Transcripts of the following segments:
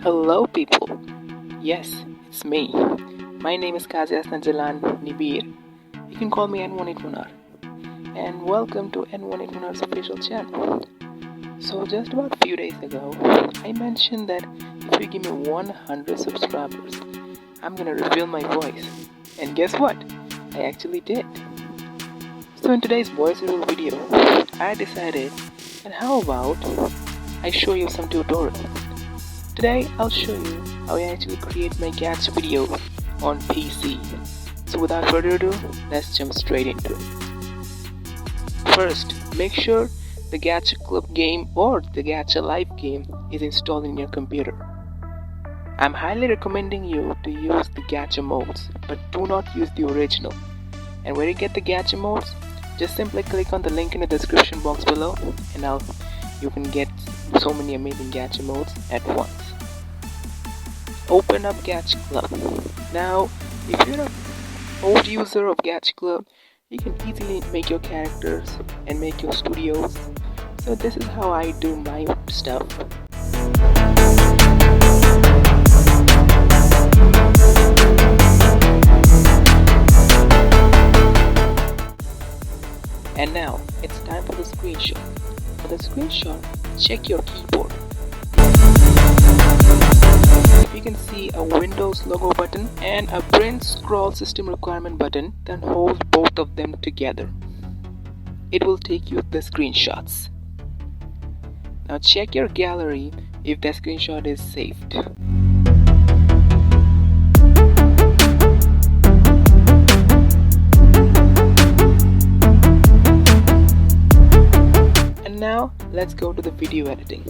Hello people, yes, it's me. My name is Kazias Najalan Nibir. You can call me N1819R. And welcome to N1819R's official channel. So just about a few days ago, I mentioned that if you give me 100 subscribers, I'm gonna reveal my voice. And guess what? I actually did. So in today's voice reveal video, I decided, and how about I show you some tutorials. Today I'll show you how I actually create my Gacha videos on PC. So without further ado, let's jump straight into it. First, make sure the Gacha Club game or the Gacha Live game is installed in your computer. I'm highly recommending you to use the Gacha modes, but do not use the original. And where you get the Gacha modes, just simply click on the link in the description box below and you can get so many amazing Gacha modes at once. Open up Gacha Club. Now, if you're an old user of Gacha Club, you can easily make your characters and make your studios. So this is how I do my stuff. And now, it's time for the screenshot. For the screenshot, check your keyboard. If you can see a Windows logo button and a print scroll system requirement button, then hold both of them together. It will take you the screenshots. Now check your gallery if the screenshot is saved. And now let's go to the video editing.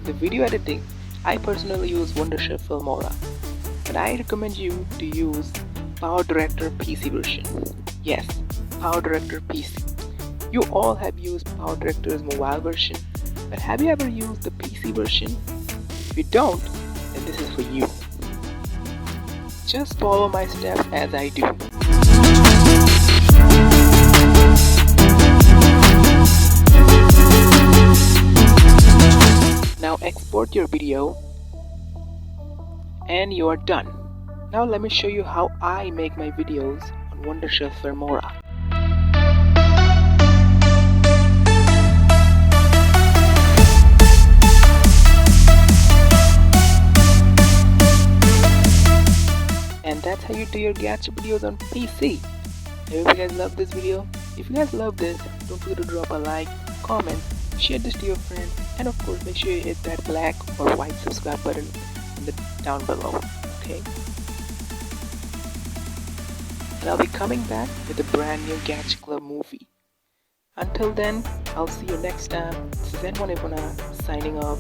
The video editing, I personally use Wonderchef Filmora, but I recommend you to use Power Director PC version. Yes, Power Director PC. You all have used Power Director's mobile version, but have you ever used the PC version? If you don't, then this is for you. Just follow my steps as I do. Now export your video and you are done. Now let me show you how I make my videos on Wonderchef Filmora. And that's how you do your Gacha videos on PC. I hope you guys love this video. If you guys love this, don't forget to drop a like, comment, share this to your friends, and of course make sure you hit that black or white subscribe button down below. Okay? And I'll be coming back with a brand new Gacha Club movie. Until then, I'll see you next time. This is N1819R signing off.